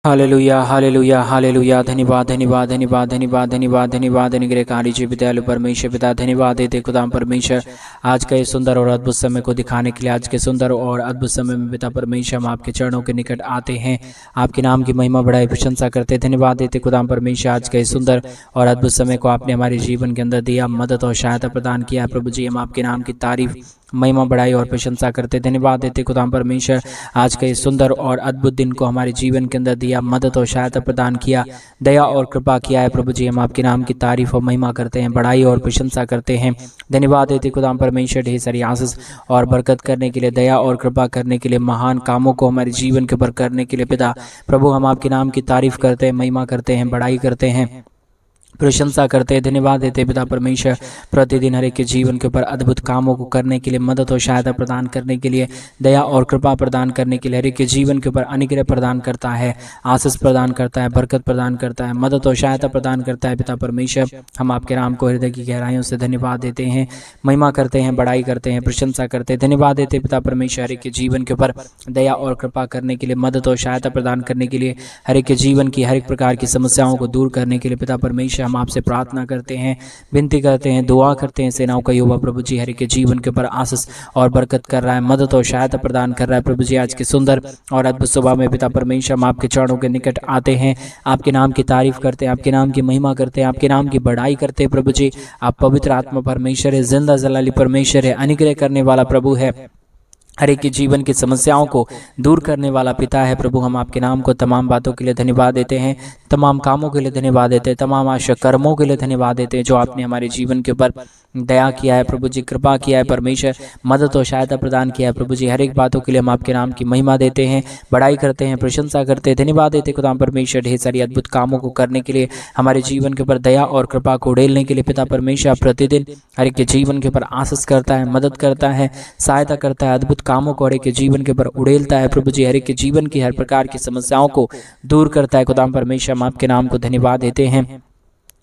Hallelujah hallelujah hallelujah. धन्यवाद धन्यवाद धन्यवाद धन्यवाद धन्यवाद धन्यवाद अनुग्रहकारी जी विदयालु परमेश्वर पिता, धन्यवाद देते खुदाम परमेश्वर आज के सुंदर और अद्भुत समय को दिखाने के लिए। आज के सुंदर और अद्भुत समय में पिता परमेश्वर हम आपके चरणों के निकट आते हैं, आपके नाम की महिमा बढ़ाई प्रशंसा करते। धन्यवाद देते खुदाम परमेश्वर आज के सुंदर और अद्भुत समय को आपने हमारे जीवन के अंदर दिया, मदद और सहायता प्रदान किया। प्रभु जी हम आपके नाम की तारीफ महिमा बढ़ाई और प्रशंसा करते। धन्यवाद देते खुदाम परमेश्वर आज के इस सुंदर और अद्भुत दिन को हमारे जीवन के अंदर दिया, मदद और सहायता प्रदान किया, दया और कृपा किया है। प्रभु जी हम आपके नाम की तारीफ और महिमा करते हैं, बढ़ाई और प्रशंसा करते हैं। धन्यवाद देते खुदाम परमेश्वर ढेर सारी आशीष और बरकत करने के लिए, दया और कृपा करने के लिए, महान कामों को हमारे जीवन के ऊपर करने के लिए पिता प्रभु हम आपके नाम की तारीफ करते हैं, महिमा करते हैं, बढ़ाई करते हैं, प्रशंसा करते हैं। धन्यवाद देते पिता परमेश्वर प्रतिदिन हर एक के जीवन के ऊपर अद्भुत कामों को करने के लिए, मदद और सहायता प्रदान करने के लिए, दया और कृपा प्रदान करने के लिए, हर एक के जीवन के ऊपर अनुग्रह प्रदान करता है, आशीष प्रदान करता है, बरकत प्रदान करता है, मदद और सहायता प्रदान करता है। पिता परमेश्वर हम आपके नाम को हृदय की गहराइयों से धन्यवाद देते हैं, महिमा करते हैं, बढ़ाई करते हैं, प्रशंसा करते हैं। धन्यवाद देते पिता परमेश्वर हर एक के जीवन के ऊपर दया और कृपा करने के लिए, मदद और सहायता प्रदान करने के लिए, हर एक के जीवन की हर एक प्रकार की समस्याओं को दूर करने के लिए। पिता परमेश्वर हम आपसे प्रार्थना करते हैं, विनती करते हैं, दुआ करते हैं। सेनाओं का यहोवा प्रभु जी हर एक के जीवन के ऊपर आशीष और बरकत कर रहा है, मदद और सहायता प्रदान कर रहा है। प्रभु जी आज के सुंदर और अद्भुत सुबह में पिता परमेश्वर हम आपके चरणों के निकट आते हैं, आपके नाम की तारीफ करते हैं, आपके नाम की महिमा करते हैं, आपके नाम की बढ़ाई करते हैं। प्रभु जी आप पवित्र आत्मा परमेश्वर है, जिंदा जलाली परमेश्वर है, अनुग्रह करने वाला प्रभु है, हर एक के जीवन की समस्याओं को दूर करने वाला पिता है। प्रभु हम आपके नाम को तमाम बातों के लिए धन्यवाद देते हैं, तमाम कामों के लिए धन्यवाद देते हैं, तमाम आशा कर्मों के लिए धन्यवाद देते हैं जो आपने हमारे जीवन के ऊपर दया किया है। प्रभु जी कृपा किया है, परमेश्वर मदद और सहायता प्रदान किया है। प्रभु जी हर एक बातों के लिए हम आपके नाम की महिमा देते हैं, बढ़ाई करते हैं, प्रशंसा करते हैं। धन्यवाद देते खुदाम परमेश्वर ढेर सारी अद्भुत कामों को करने के लिए, हमारे जीवन के ऊपर दया और कृपा को उड़ेलने के लिए। पिता परमेश्वर प्रतिदिन हर एक के जीवन के ऊपर आशीष करता है, मदद करता है, सहायता करता है, अद्भुत कामों को हर एक के जीवन के ऊपर उड़ेलता है। प्रभु जी हर एक के जीवन की हर प्रकार की समस्याओं को दूर करता है। खुदाम परमेश्वर हम आपके नाम को धन्यवाद देते हैं,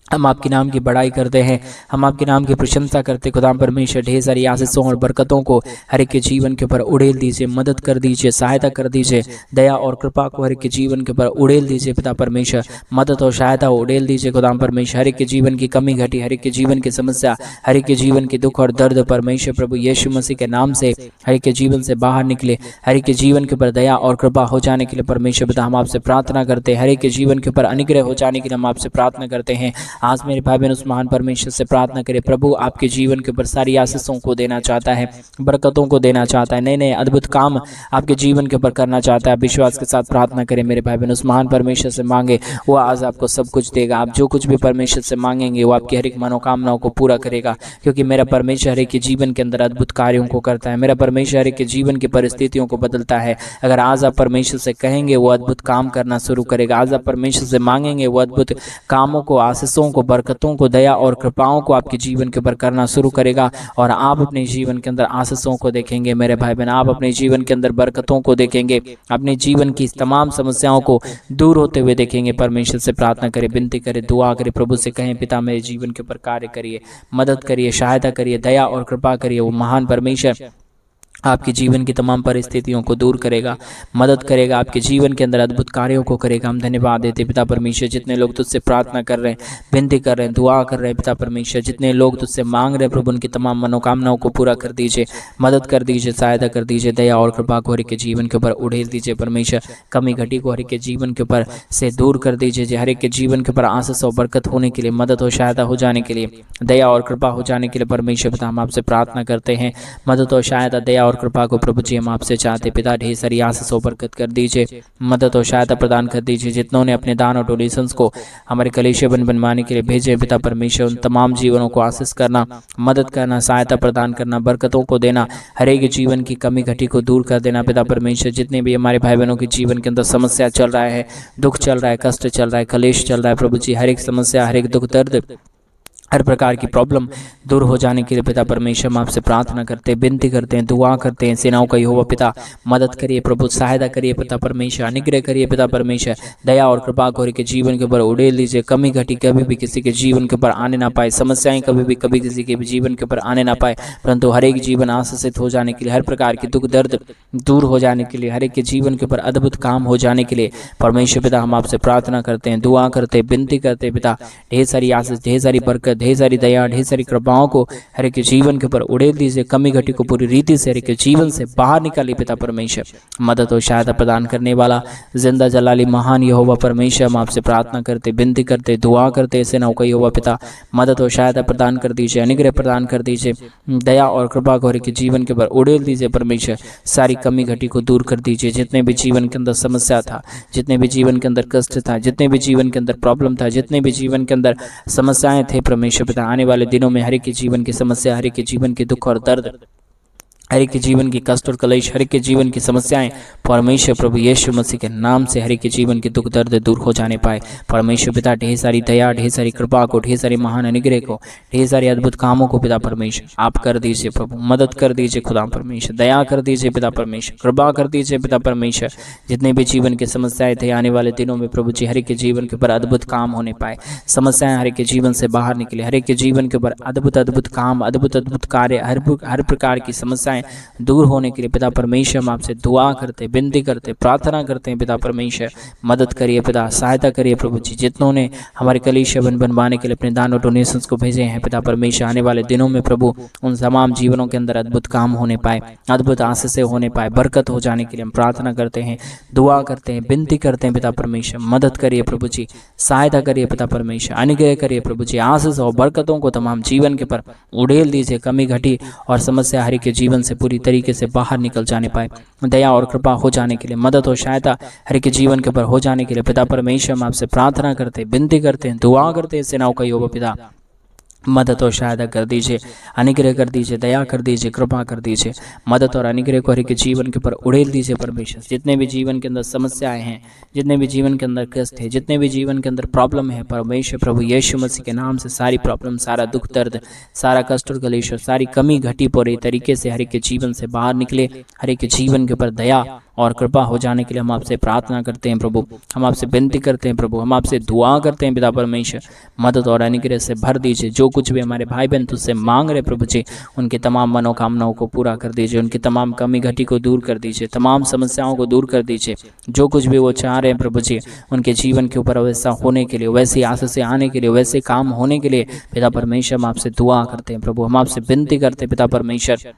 हम आपके नाम की बढ़ाई करते हैं, हम आपके नाम की प्रशंसा करते। खुदाम परमेश्वर ढेर सारी आशीषों और बरकतों को हर एक के जीवन के ऊपर उड़ेल दीजिए, मदद कर दीजिए, सहायता कर दीजिए, दया और कृपा को हर एक के जीवन के ऊपर उड़ेल दीजिए। पिता परमेश्वर मदद और सहायता उड़ेल दीजिए। खुदाम परमेश्वर हर एक के जीवन की कमी घटी, हर एक के जीवन की समस्या, हर एक के जीवन के दुख और दर्द परमेश्वर प्रभु यीशु मसीह के नाम से हर एक के जीवन से बाहर निकले, हर एक के जीवन के ऊपर दया और कृपा हो जाने के लिए परमेश्वर पिता हम आपसे प्रार्थना करते हैं। हर एक के जीवन के ऊपर अनुग्रह हो जाने के लिए हम आपसे प्रार्थना करते हैं। आज मेरे भाई बहन उस महान परमेश्वर से प्रार्थना करें, प्रभु आपके जीवन के ऊपर सारी आशीषों को देना चाहता है, बरकतों को देना चाहता है, नए नए अद्भुत काम आपके जीवन के ऊपर करना चाहता है। विश्वास के साथ प्रार्थना करें मेरे भाई बहन, उस महान परमेश्वर से मांगे, वो आज आपको सब कुछ देगा। आप जो कुछ भी परमेश्वर से मांगेंगे वो आपकी हर एक मनोकामनाओं को पूरा करेगा, क्योंकि मेरा परमेश्वर हर एक के जीवन के अंदर अद्भुत कार्यों को करता है। मेरा परमेश्वर हर एक के जीवन की परिस्थितियों को बदलता है। अगर आज आप परमेश्वर से कहेंगे वो अद्भुत काम करना शुरू करेगा। आज आप परमेश्वर से मांगेंगे वो अद्भुत कामों को, आशीषों को, बरकतों को, दया और कृपाओं को आपके जीवन के ऊपर करना शुरू करेगा और आप अपने जीवन के अंदर आशीषों को देखेंगे मेरे भाई बहन। आप अपने जीवन के अंदर बरकतों को देखेंगे, अपने जीवन की तमाम समस्याओं को दूर होते हुए देखेंगे। परमेश्वर से प्रार्थना करें, विनती करें, दुआ करें, प्रभु से कहें पिता मेरे जीवन के ऊपर कार्य करिए, मदद करिए, सहायता करिए, दया और कृपा करिए। वो महान परमेश्वर आपके जीवन की तमाम परिस्थितियों को दूर करेगा, मदद करेगा, आपके जीवन के अंदर अद्भुत कार्यों को करेगा। हम धन्यवाद देते पिता परमेश्वर, जितने लोग तुझसे प्रार्थना कर रहे हैं, विनती कर रहे हैं, दुआ कर रहे हैं पिता परमेश्वर, जितने लोग तुझसे मांग रहे हैं प्रभु उनकी तमाम मनोकामनाओं को पूरा कर दीजिए, मदद कर दीजिए, सहायता कर दीजिए, दया और कृपा को हर एक के जीवन के ऊपर उड़ेल दीजिए। परमेश्वर कमी घटी को हर एक के जीवन के ऊपर से दूर कर दीजिए। हर एक के जीवन के ऊपर आशीष और बरकत होने के लिए, मदद और सहायता हो जाने के लिए, दया और कृपा हो जाने के लिए परमेश्वर पिता हम आपसे प्रार्थना करते हैं। मदद और सहायता, दया और कृपा को प्रभु हम आपसे चाहते पिता ढेर सारी आशीष और बरकत कर दीजिए, मदद और सहायता प्रदान कर दीजिए। जितनों ने अपने दान और डोनेशंस को हमारे कलीसिया बनवाने के लिए भेजे पिता परमेश्वर, उन तमाम जीवनों को आशीष करना, मदद करना, सहायता प्रदान करना, बरकतों को देना, हर एक जीवन की कमी घटी को दूर कर देना पिता परमेश्वर। जितने भी हमारे भाई बहनों के जीवन के अंदर समस्या चल रहा है, दुख चल रहा है, कष्ट चल रहा है, कलेश चल रहा है, प्रभु जी हर एक समस्या, हर एक दुख दर्द हर प्रकार की प्रॉब्लम दूर हो जाने के लिए पिता परमेश्वर हम आपसे प्रार्थना करते हैं, विनती करते हैं, दुआ करते हैं। सेनाओं का यहोवा पिता मदद करिए प्रभु, सहायता करिए पिता परमेश्वर, अनुग्रह करिए पिता परमेश्वर, दया और कृपा को के जीवन के ऊपर उड़ेल दीजिए। कमी घटी कभी भी किसी के जीवन के ऊपर आने ना पाए, समस्याएं कभी किसी के भी जीवन के ऊपर आने ना पाए, परंतु हर एक जीवन आशीषित हो जाने के लिए, हर प्रकार की दुख दर्द दूर हो जाने के लिए, हर एक के जीवन के ऊपर अद्भुत काम हो जाने के लिए परमेश्वर पिता हम आपसे प्रार्थना करते हैं, दुआ करते हैं, विनती करते हैं पिता। ढेर सारी आशीष, ढेर सारी बरकत, ढेर सारी दया, ढेर सारी कृपाओं को हर एक के जीवन के ऊपर उड़ेल दीजिए। कमी घटी को पूरी रीति से हर एक के जीवन से बाहर निकालिए पिता परमेश्वर। मदद और सहायता प्रदान करने वाला जिंदा जलाली महान यहोवा परमेश्वर हम आपसे प्रार्थना करते, विनती करते, दुआ करते। सेनाओं का यहोवा पिता मदद और सहायता प्रदान कर दीजिए, अनुग्रह प्रदान कर दीजिए, दया और कृपा को हर एक के जीवन के ऊपर उड़ेल दीजिए परमेश्वर। सारी कमी घटी को दूर कर दीजिए। जितने भी जीवन के अंदर समस्या था, जितने भी जीवन के अंदर कष्ट था, जितने भी जीवन के अंदर प्रॉब्लम था, जितने भी जीवन के अंदर समस्याएं थे परमेश्वर पिता, आने वाले दिनों में हर एक के जीवन की समस्या, हर एक के जीवन के दुख और दर्द, हर एक के जीवन की कष्ट और कलेश, हर एक के जीवन की समस्याएं परमेश्वर प्रभु यीशु मसीह के नाम से हर एक के जीवन के दुख दर्द दूर हो जाने पाए परमेश्वर पिता। ढेर सारी दया, ढेर सारी कृपा को, ढेर सारी महान अनुग्रह को, ढेर सारे अद्भुत कामों को पिता परमेश्वर आप कर दीजिए प्रभु। मदद कर दीजिए खुदा परमेश्वर, दया कर दीजिए पिता परमेश्वर, कृपा कर दीजिए पिता परमेश्वर। जितने भी जीवन की समस्याएं थे, आने वाले दिनों में प्रभु जी हर एक के जीवन के ऊपर अद्भुत काम होने पाए, समस्याएं हर एक के जीवन से बाहर निकले, हर एक के जीवन के ऊपर अद्भुत काम, अद्भुत कार्य, हर प्रकार की समस्याएं दूर होने के लिए पिता परमेश्वर हम आपसे दुआ करते, विनती करते, प्रार्थना करते हैं पिता परमेश्वर। मदद करिए पिता, सहायता करिए प्रभु जी। जितनों ने हमारे कलीसिया बनवाने के लिए अपने दान और डोनेशंस को भेजे हैं पिता परमेश्वर, आने वाले दिनों में प्रभु उन तमाम जीवनों के अंदर अद्भुत काम होने पाए, अद्भुत आशीषें होने पाए, बरकत हो जाने के लिए हम प्रार्थना करते हैं, दुआ करते हैं, विनती करते हैं पिता परमेश्वर। मदद करिए प्रभु जी, सहायता करिए पिता परमेश्वर, अनुग्रह करिए प्रभु जी। आशीष और बरकतों को तमाम जीवन के पर उड़ेल दीजिए। कमी घटी और समस्या हर एक के जीवन से पूरी तरीके से बाहर निकल जाने पाए, दया और कृपा हो जाने के लिए, मदद और सहायता हर एक के जीवन के ऊपर हो जाने के लिए पिता परमेश्वर हम आपसे प्रार्थना करते, विनती करते हैं, दुआ करते हैं। सेनाओं का यहोवा पिता मदद और सहायता कर दीजिए, अनुग्रह कर दीजिए, दया कर दीजिए, कृपा कर दीजिए। मदद और अनुग्रह को हर एक के जीवन के ऊपर उड़ेल दीजिए परमेश्वर। जितने भी जीवन के अंदर समस्याएं हैं, जितने भी जीवन के अंदर कष्ट है, जितने भी जीवन के अंदर प्रॉब्लम है परमेश्वर प्रभु यीशु मसीह के नाम से सारी प्रॉब्लम, सारा दुख दर्द, सारा कष्ट और कलेश, सारी कमी घटी पूरी तरीके से हर एक के जीवन से बाहर निकले। हर एक के जीवन के ऊपर दया और कृपा हो जाने के लिए हम आपसे प्रार्थना करते हैं प्रभु, हम आपसे विनती करते हैं प्रभु, हम आपसे दुआ करते हैं पिता परमेश्वर। मदद और अनुग्रह से भर दीजिए। जो कुछ भी हमारे भाई बहन तुझसे मांग रहे प्रभु जी, उनके तमाम मनोकामनाओं को पूरा कर दीजिए, उनकी तमाम कमी घटी को दूर कर दीजिए, तमाम समस्याओं को दूर कर दीजिए। जो कुछ भी वो चाह रहे हैं प्रभु जी, उनके जीवन के ऊपर वैसा होने के लिए, वैसी आशा से आने के लिए, वैसे काम होने के लिए पिता परमेश्वर हम आपसे दुआ करते हैं प्रभु, हम आपसे विनती करते हैं पिता परमेश्वर।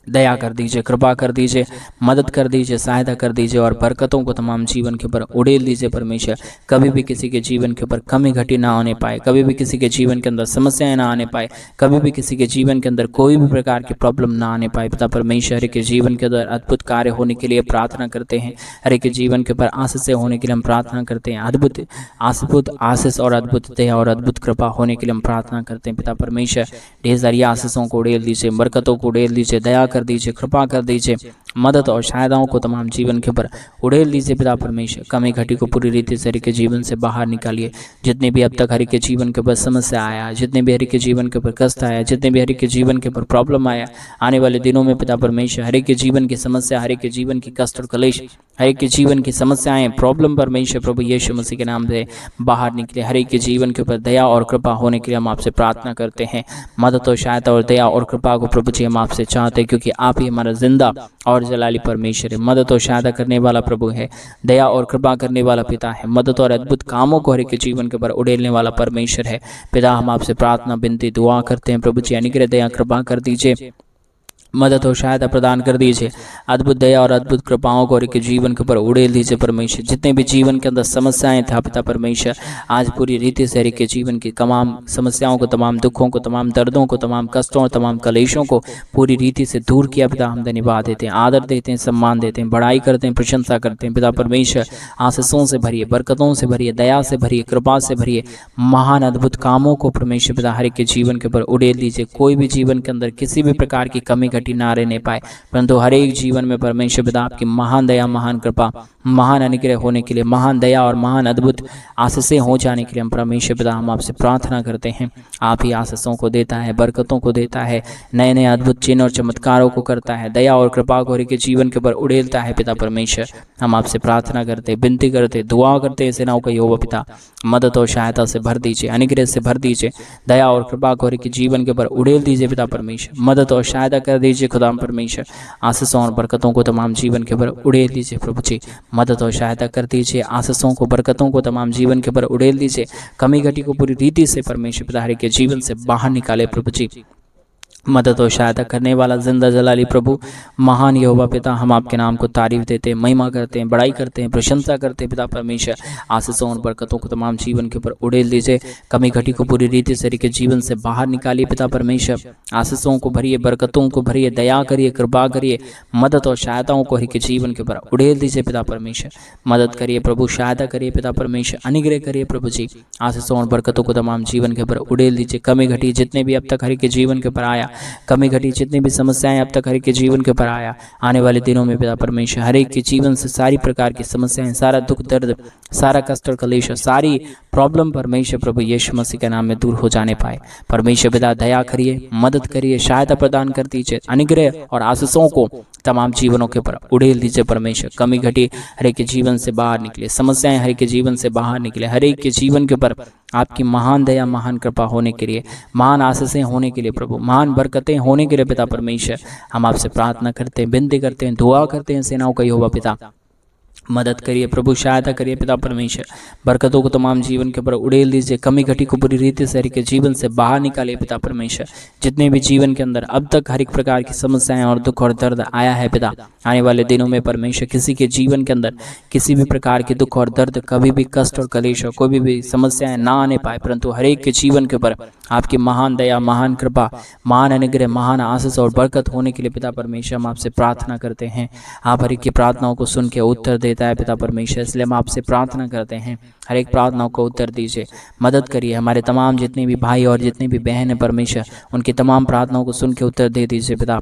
दया कर दीजिए, कृपा कर दीजिए, मदद कर दीजिए, सहायता कर दीजिए और बरकतों को तमाम जीवन के ऊपर उड़ेल दीजिए परमेश्वर। कभी भी किसी के जीवन के ऊपर कमी घटी ना होने पाए, कभी भी किसी के जीवन के अंदर समस्याएं ना आने पाए, कभी भी किसी के जीवन के अंदर कोई भी प्रकार की प्रॉब्लम ना आने पाए पिता परमेश्वर। हर एक के जीवन के अंदर अद्भुत कार्य होने के लिए प्रार्थना करते हैं, हर एक के जीवन के ऊपर आशीष होने के लिए हम प्रार्थना करते हैं, अद्भुत आशीष और अद्भुत दया और अद्भुत कृपा होने के लिए हम प्रार्थना करते हैं पिता परमेश्वर। ढेर सारी आशीषों को उड़ेल दीजिए, बरकतों को उड़ेल दीजिए, दया कर दीजिए, कृपा कर दीजिए, मदद और सहायताओं को तमाम जीवन के ऊपर उड़ेल दीजिए पिता परमेश्वर। कमी घटी को पूरी रीति से हर एक के जीवन से बाहर निकालिए। जितने भी अब तक हर एक के जीवन के ऊपर समस्या आया, जितने भी हर एक के जीवन के ऊपर कष्ट आया, जितने भी हर एक के जीवन के ऊपर प्रॉब्लम आया, आने वाले दिनों में पिता परमेश्वर हर एक के जीवन की समस्या, हर एक के जीवन की कष्ट और कलेश, हर एक के जीवन की समस्याएं, प्रॉब्लम परमेश्वर प्रभु यीशु मसीह के नाम से बाहर निकले। हर एक के जीवन के ऊपर दया और कृपा होने के लिए हम आपसे प्रार्थना करते हैं। मदद और सहायता और दया और कृपा को प्रभु जी हम आपसे चाहते हैं, क्योंकि आप ही हमारा जिंदा और जलाली परमेश्वर है। मदद और सहायता करने वाला प्रभु है, दया और कृपा करने वाला पिता है, मदद और अद्भुत कामों को हर एक के जीवन के ऊपर उड़ेलने वाला परमेश्वर है। पिता हम आपसे प्रार्थना, विनती, दुआ करते हैं प्रभु जी, अनुग्रह दया कृपा कर दीजिए, मदद और सहायता प्रदान कर दीजिए। अद्भुत दया और अद्भुत कृपाओं को एक जीवन के ऊपर उड़ेल दीजिए परमेश्वर। जितने भी जीवन के अंदर समस्याएं था पिता परमेश्वर, आज पूरी रीति से हर एक के जीवन की तमाम समस्याओं को, तमाम दुखों को, तमाम दर्दों को, तमाम कष्टों और तमाम कलेशों को पूरी रीति से दूर किया पिता। हम धन्यवाद देते हैं, आदर देते हैं, सम्मान देते हैं, बड़ाई करते हैं, प्रशंसा करते हैं पिता परमेश्वर। आशीषों से भरिए, बरकतों से भरिए, दया से भरिए, कृपा से भरिए, महान अद्भुत कामों को परमेश्वर पिता हर एक के जीवन के ऊपर उड़ेल दीजिए। कोई भी जीवन के अंदर किसी भी प्रकार की कमी घटी ना रहने पाए, परंतु हर एक जीवन में परमेश्वर पिता आपकी महान दया, महान कृपा, महान अनुग्रह होने के लिए, महान दया और महान अद्भुत आशीषें हो जाने के लिए हम परमेश्वर पिता हम आपसे प्रार्थना करते हैं। आप ही आशीषों को देता है, बरकतों को देता है, नए नए अद्भुत चिन्ह और चमत्कारों को करता है, दया और कृपा को हर के जीवन के ऊपर उड़ेलता है। पिता परमेश्वर हम आपसे प्रार्थना करते, विनती करते, दुआ करते हैं, सेनाओं का यहोवा पिता मदद और सहायता से भर दीजिए, अनुग्रह से भर दीजिए, दया और कृपा को हर के जीवन के ऊपर उड़ेल दीजिए। पिता परमेश्वर मदद और सहायता कर दीजिए। खुदा परमेश्वर आशीषों और बरकतों को तमाम जीवन के ऊपर उड़ेल दीजिए। प्रभु जी मदद और सहायता कर दीजिए, आशीषों को बरकतों को तमाम जीवन के ऊपर उड़ेल दीजिए, कमी घटी को पूरी रीति से परमेश्वर पिता हर के जीवन से बाहर निकाले। प्रभु जी मदद और सहायता करने वाला जिंदा जलाली प्रभु महान यहोवा पिता हम आपके नाम को तारीफ देते हैं, महिमा करते हैं, बड़ाई करते हैं, प्रशंसा करते हैं। पिता परमेश्वर आशीषों और बरकतों को तमाम जीवन के ऊपर उड़ेल दीजिए, कमी घटी को पूरी रीति से के जीवन से बाहर निकालिए। पिता परमेश्वर आशीषों को भरिए, बरकतों को भरिए, दया करिए, कृपा करिए, मदद और सहायताओं को हर के जीवन के ऊपर उड़ेल दीजिए। पिता परमेश्वर मदद करिए प्रभु, सहायता करिए पिता परमेश्वर, अनुग्रह करिए प्रभु जी, आशीषों और बरकतों को तमाम जीवन के ऊपर उड़ेल दीजिए। कमी घटी जितने भी अब तक हर के जीवन के ऊपर आया, कमी घटी जितनी भी समस्याएं अब तक हर एक के जीवन के ऊपर आया, आने वाले दिनों में पिता परमेश्वर हर एक के जीवन से सारी प्रकार की समस्याएं, सारा दुख दर्द, सारा कष्ट और कलेश, सारी प्रॉब्लम परमेश्वर प्रभु यीशु मसीह के नाम में दूर हो जाने पाए। परमेश्वर पिता दया करिए, मदद करिए, सहायता प्रदान कर दीजिए, अनुग्रह और आशीषों को तमाम जीवनों के ऊपर उड़ेल दीजिए। परमेश्वर कमी घटी हर एक के जीवन से बाहर निकले, समस्याएं हर एक के जीवन से बाहर निकले, हर एक के जीवन के ऊपर आपकी महान दया, महान कृपा होने के लिए, महान आशीषें होने के लिए प्रभु, महान बरकतें होने के लिए पिता परमेश्वर हम आपसे प्रार्थना करते हैं, विनती करते हैं, दुआ करते हैं। सेनाओं का यहोवा पिता मदद करिए प्रभु, सहायता करिए पिता परमेश्वर, बरकतों को तमाम जीवन के ऊपर उड़ेल दीजिए, कमी घटी को पूरी रीति से हर के जीवन से बाहर निकालिए। पिता परमेश्वर जितने भी जीवन के अंदर अब तक हर एक प्रकार की समस्याएं और दुख और दर्द आया है पिता, आने वाले दिनों में परमेश्वर किसी के जीवन के अंदर किसी भी प्रकार के दुख और दर्द, कभी भी कष्ट और कलेश और कोई भी समस्याएं ना आने पाए, परंतु हर एक के जीवन के ऊपर आपकी महान दया, महान कृपा, महान अनुग्रह, महान आशीष और बरकत होने के लिए पिता परमेश्वर हम आपसे प्रार्थना करते हैं। आप हर एक की प्रार्थनाओं को सुन के उत्तर देता है पिता परमेश्वर, इसलिए हम आपसे प्रार्थना करते हैं, हर एक प्रार्थनाओं को उत्तर दीजिए, मदद करिए। हमारे तमाम जितने भी भाई और जितने भी बहन हैं परमेश्वर, उनकी तमाम प्रार्थनाओं को सुन के उत्तर दे दीजिए पिता।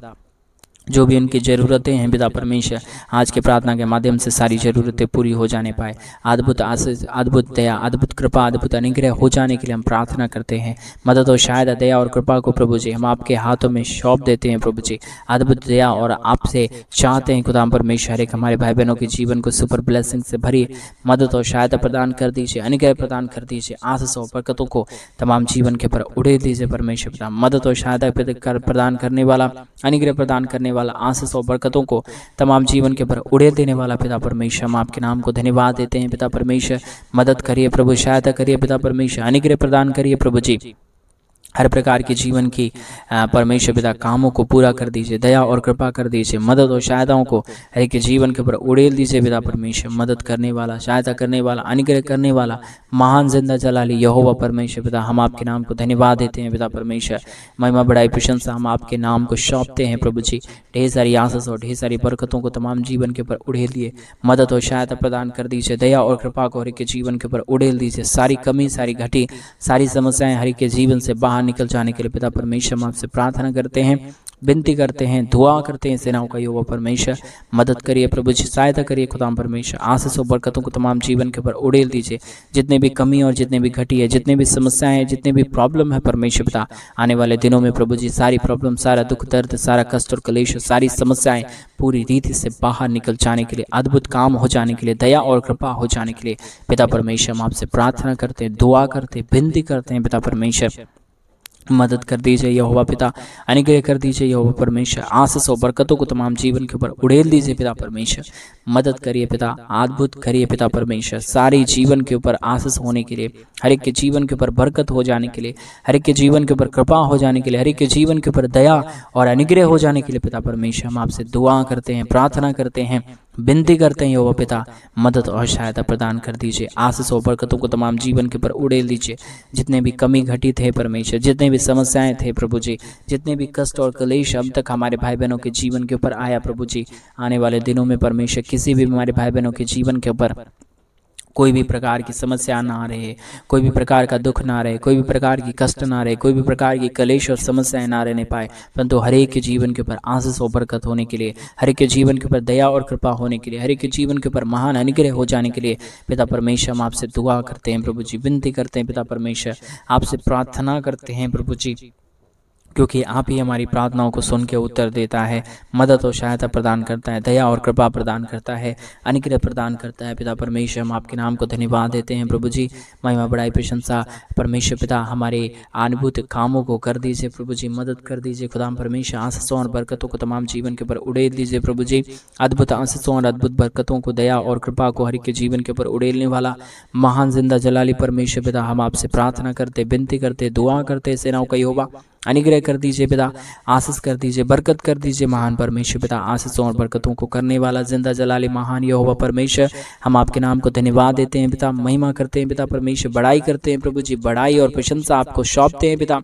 जो भी उनकी ज़रूरतें हैं पिता परमेश्वर, आज के प्रार्थना के माध्यम से सारी ज़रूरतें पूरी हो जाने पाए, अद्भुत आशीष, अद्भुत दया, अद्भुत कृपा, अद्भुत अनुग्रह हो जाने के लिए हम प्रार्थना करते हैं। मदद और सहायता, दया और कृपा को प्रभु जी हम आपके हाथों में सौंप देते हैं प्रभु जी। अद्भुत दया और आपसे चाहते हैं खुदा परमेश्वर हर एक हमारे भाई बहनों के जीवन को सुपर ब्लेसिंग से भरिए, मदद और सहायता प्रदान कर दीजिए, अनुग्रह प्रदान कर दीजिए, आशीष और बरकतों को तमाम जीवन के ऊपर उड़ेल दीजिए परमेश्वर पिता। मदद और सहायता प्रदान करने वाला, अनुग्रह प्रदान करने वाला, आशीष और बरकतों को तमाम जीवन के ऊपर उड़ेल देने वाला पिता परमेश्वर, हम आपके नाम को धन्यवाद देते हैं पिता परमेश्वर। मदद करिए प्रभु, सहायता करिए पिता परमेश्वर, अनुग्रह प्रदान करिए प्रभु जी, हर प्रकार के जीवन की परमेश्वर पिता कामों को पूरा कर दीजिए, दया और कृपा कर दीजिए, मदद और सहायताओं को हर एक जीवन के ऊपर उड़ेल दीजिए पिता परमेश्वर। मदद करने वाला, सहायता करने वाला, अनुग्रह करने वाला महान जिंदा जलाली यहोवा परमेश्वर पिता, हम आपके नाम को धन्यवाद देते हैं पिता परमेश्वर। महिमा बड़ाई प्रशंसा हम आपके नाम को सौंपते हैं प्रभु जी। ढेर सारी आशीष और ढेर सारी बरकतों को तमाम जीवन के ऊपर उड़ेल दिए, मदद और सहायता प्रदान कर दीजिए, दया और कृपा को हर एक जीवन के ऊपर उड़ेल दीजिए। सारी कमी, सारी घटी, सारी समस्याएं हर एक के जीवन से बाहर निकल जाने के लिए पिता परमेश्वर हम आपसे प्रार्थना करते हैं, विनती करते हैं, दुआ करते हैं। सेनाओं का यहोवा परमेश्वर मदद करिए प्रभु जी, सहायता करिए खुदा परमेश्वर, आशीष और बरकतों को तमाम जीवन के ऊपर उड़ेल दीजिए। जितने भी कमी और जितने भी घटी है, जितने भी समस्याएं हैं, जितने भी प्रॉब्लम है परमेश्वर पिता, आने वाले दिनों में प्रभु जी सारी प्रॉब्लम, सारा दुख दर्द, सारा कष्ट और कलेश, सारी समस्याएं पूरी रीति से बाहर निकल जाने के लिए, अद्भुत काम हो जाने के लिए, दया और कृपा हो जाने के लिए पिता परमेश्वर हम आपसे प्रार्थना करते हैं, दुआ करते हैं, विनती करते हैं पिता परमेश्वर। मदद कर दीजिए यहोवा पिता, अनुग्रह कर दीजिए यहोवा परमेश्वर, आशीष और बरकतों को तमाम जीवन के ऊपर उड़ेल दीजिए पिता परमेश्वर। मदद करिए पिता, अद्भुत करिए पिता परमेश्वर, सारी जीवन के ऊपर आशीष होने के लिए, हर एक के जीवन के ऊपर बरकत हो जाने के लिए, हर एक के जीवन के ऊपर कृपा हो जाने के लिए, हर एक के जीवन के ऊपर दया और अनुग्रह हो जाने के लिए पिता परमेश्वर हम आपसे दुआ करते हैं, प्रार्थना करते हैं, विनती करते हैं यहोवा पिता। मदद और सहायता प्रदान कर दीजिए, आशीष और बरकतों को तमाम जीवन के ऊपर उड़ेल दीजिए। जितने भी कमी घटी थे परमेश्वर, जितने भी समस्याएं थे प्रभु जी, जितने भी कष्ट और कलेश अब तक हमारे भाई बहनों के जीवन के ऊपर आया प्रभु जी, आने वाले दिनों में परमेश्वर किसी भी हमारे भाई बहनों के जीवन के ऊपर कोई भी प्रकार की समस्या ना रहे, कोई भी प्रकार का दुख ना रहे, कोई भी प्रकार की कष्ट ना रहे, कोई भी प्रकार की कलेश और समस्याएं ना रहने पाए, परंतु हर एक के जीवन के ऊपर आशीष और बरकत होने के लिए, हर एक के जीवन के ऊपर दया और कृपा होने के लिए, हर एक के जीवन के ऊपर महान अनुग्रह हो जाने के लिए पिता परमेश्वर हम आपसे दुआ करते हैं प्रभु जी, विनती करते हैं पिता परमेश्वर, आपसे प्रार्थना करते हैं प्रभु जी, क्योंकि आप ही हमारी प्रार्थनाओं को सुन के उत्तर देता है, मदद और सहायता प्रदान करता है, दया और कृपा प्रदान करता है, अनुग्रह प्रदान करता है। पिता परमेश्वर हम आपके नाम को धन्यवाद देते हैं प्रभु जी, महिमा बड़ाई प्रशंसा परमेश्वर पिता हमारे अनुभूत कामों को कर दीजिए प्रभु जी, मदद कर दीजिए खुदा परमेश्वर, आशीषों और बरकतों को तमाम जीवन के ऊपर उड़ेल दीजिए प्रभु जी, अद्भुत आशीषों और अद्भुत बरकतों को, दया और कृपा को हर एक के जीवन के ऊपर उड़ेलने वाला महान जिंदा जलाली परमेश्वर पिता हम आपसे प्रार्थना करते, विनती करते, दुआ करते, सेनाओं का यहोवा अनुग्रह कर दीजिए पिता, आशीष कर दीजिए, बरकत कर दीजिए महान परमेश्वर पिता, आशीषों और बरकतों को करने वाला जिंदा जलाली महान यहोवा परमेश्वर हम आपके नाम को धन्यवाद देते हैं पिता, महिमा करते हैं पिता परमेश्वर, बड़ाई करते हैं प्रभु जी, बड़ाई और प्रशंसा आपको सौंपते हैं पिता,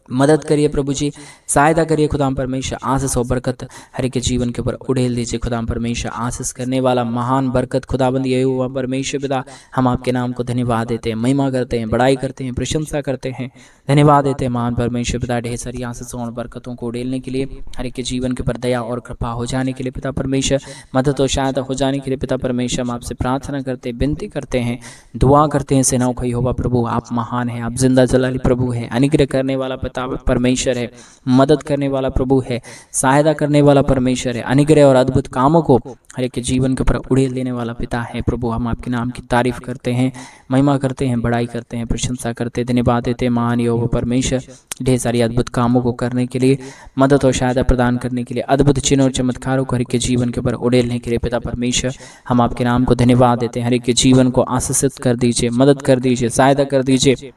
मदद करिए प्रभु जी, सहायता करिए खुदाम परमेश्वर, आशीष और बरकत हर एक के जीवन के ऊपर उड़ेल दीजिए खुदाम परमेश्वर, आशीष करने वाला महान बरकत खुदाबंद यहोवा परमेश्वर पिता हम आपके नाम को धन्यवाद देते हैं, महिमा करते हैं, बड़ाई करते हैं, प्रशंसा करते हैं, धन्यवाद देते हैं महान परमेश्वर पिता, ढेर सारी आशीषों और बरकतों को उड़ेलने के लिए, हर एक के जीवन के ऊपर दया और कृपा हो जाने के लिए पिता परमेश्वर, मदद और सहायता हो जाने के लिए पिता परमेश्वर हम आपसे प्रार्थना करते, विनती करते हैं, दुआ करते हैं। सेनाओं का यहोवा प्रभु आप महान है, आप जिंदा जलाली प्रभु है, अनुग्रह करने वाला पिता परमेश्वर है, मदद करने वाला प्रभु है, सहायता करने वाला परमेश्वर है, अनुग्रह और अद्भुत कामों को हर एक के जीवन के ऊपर उड़ेल देने वाला पिता है प्रभु, हम आपके नाम की तारीफ करते हैं, महिमा करते हैं, बड़ाई करते हैं, प्रशंसा करते हैं, धन्यवाद देते हैं महान यहोवा परमेश्वर, ढेर सारी अद्भुत कामों को करने के लिए, मदद और सहायता प्रदान करने के लिए, अद्भुत चिन्ह और चमत्कारों को हर एक के जीवन के ऊपर उड़ेलने के लिए पिता परमेश्वर हम आपके नाम को धन्यवाद देते हैं, हर एक के जीवन को आशीषित कर दीजिए, मदद कर दीजिए, सहायता कर दीजिए,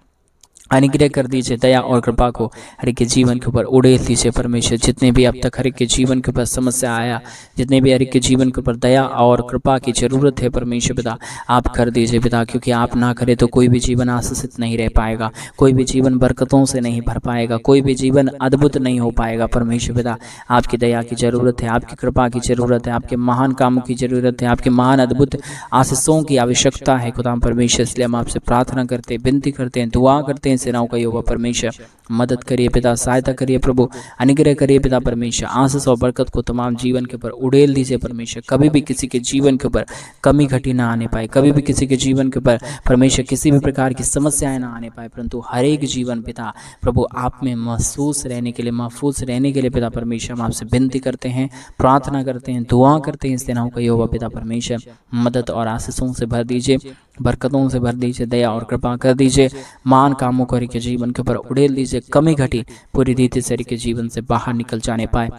अनुग्रह कर दीजिए, दया और कृपा को हर एक के जीवन के ऊपर उड़ेल दीजिए परमेश्वर, जितने भी अब तक हर एक के जीवन के ऊपर समस्या आया, जितने भी हर एक के जीवन के ऊपर दया और कृपा की जरूरत है परमेश्वर पिता आप कर दीजिए पिता, क्योंकि आप ना करें तो कोई भी जीवन आशीषित नहीं रह पाएगा, कोई भी जीवन बरकतों से नहीं भर पाएगा, कोई भी जीवन अद्भुत नहीं हो पाएगा परमेश्वर पिता, आपकी दया की जरूरत है, आपकी कृपा की जरूरत है, आपके महान कामों की जरूरत है, आपके महान अद्भुत आशीषों की आवश्यकता है खुदा परमेश्वर, इसलिए हम आपसे प्रार्थना करते, विनती करते हैं, दुआ करते हैं। सेनाओं का यहोवा परमेश्वर मदद करिए पिता, सहायता करिए प्रभु, अनुग्रह करिए पिता परमेश्वर, आशीष और बरकत को तमाम जीवन के ऊपर उड़ेल दीजिए परमेश्वर, कभी भी किसी के जीवन के ऊपर कमी घटी ना आने पाए, कभी भी किसी के जीवन के ऊपर परमेश्वर किसी भी प्रकार की समस्याएं ना आने पाए, परंतु हर एक जीवन पिता प्रभु आप में महसूस रहने के लिए, महफूज रहने के लिए पिता परमेश्वर हम आपसे विनती करते हैं, प्रार्थना करते हैं, दुआ करते हैं। सेनाओं का यहोवा पिता परमेश्वर मदद और आशीषों से भर दीजिए, बरकतों से भर दीजिए, दया और कृपा कर दीजिए, महान कामों को हर एक के जीवन के ऊपर उड़ेल दीजिए, कमी घटी पूरी रीति से हर एक के जीवन से बाहर निकल जाने पाए,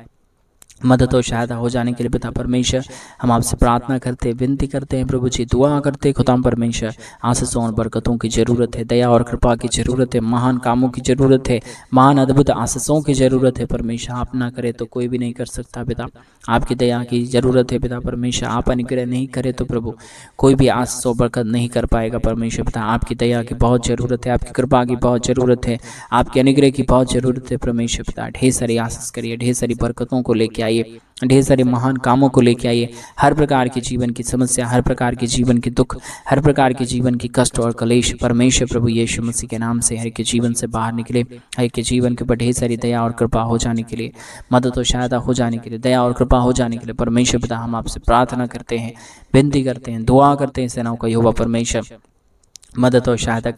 मदद और सहायता हो जाने के लिए पिता परमेश्वर हम आपसे प्रार्थना करते, विनती करते हैं प्रभु जी, दुआ करते हैं खुदा परमेश्वर, आशीषों और बरकतों की जरूरत है, दया और कृपा की जरूरत है, महान कामों की जरूरत है, महान अद्भुत आशीषों की जरूरत है परमेश्वर, आप ना करे तो कोई भी नहीं कर सकता पिता, आपकी दया की जरूरत है पिता परमेश्वर, आप अनुग्रह नहीं करे तो प्रभु कोई भी आशीष और बरकत नहीं कर पाएगा परमेश्वर पिता, आपकी दया की बहुत जरूरत है, आपकी कृपा की बहुत जरूरत है, आपके अनुग्रह की बहुत जरूरत है परमेश्वर पिता, ढेर सारी आशीष करिए, ढेर सारी बरकतों को लेके आइए, ढेर सारे महान कामों को लेके आइए, हर प्रकार के जीवन की समस्या, हर प्रकार के जीवन के दुख, हर प्रकार के जीवन की कष्ट और कलेश परमेश्वर प्रभु यीशु मसीह के नाम से हर के जीवन से बाहर निकले, हर के जीवन के ऊपर ढेर सारी दया और कृपा हो जाने के लिए, मदद और सहायता हो जाने के लिए, दया और कृपा हो जाने के लिए परमेश्वर पिता हम आपसे प्रार्थना करते हैं, विनती करते हैं, दुआ करते हैं। सेनाओं का यहोवा परमेश्वर मदद और सहायता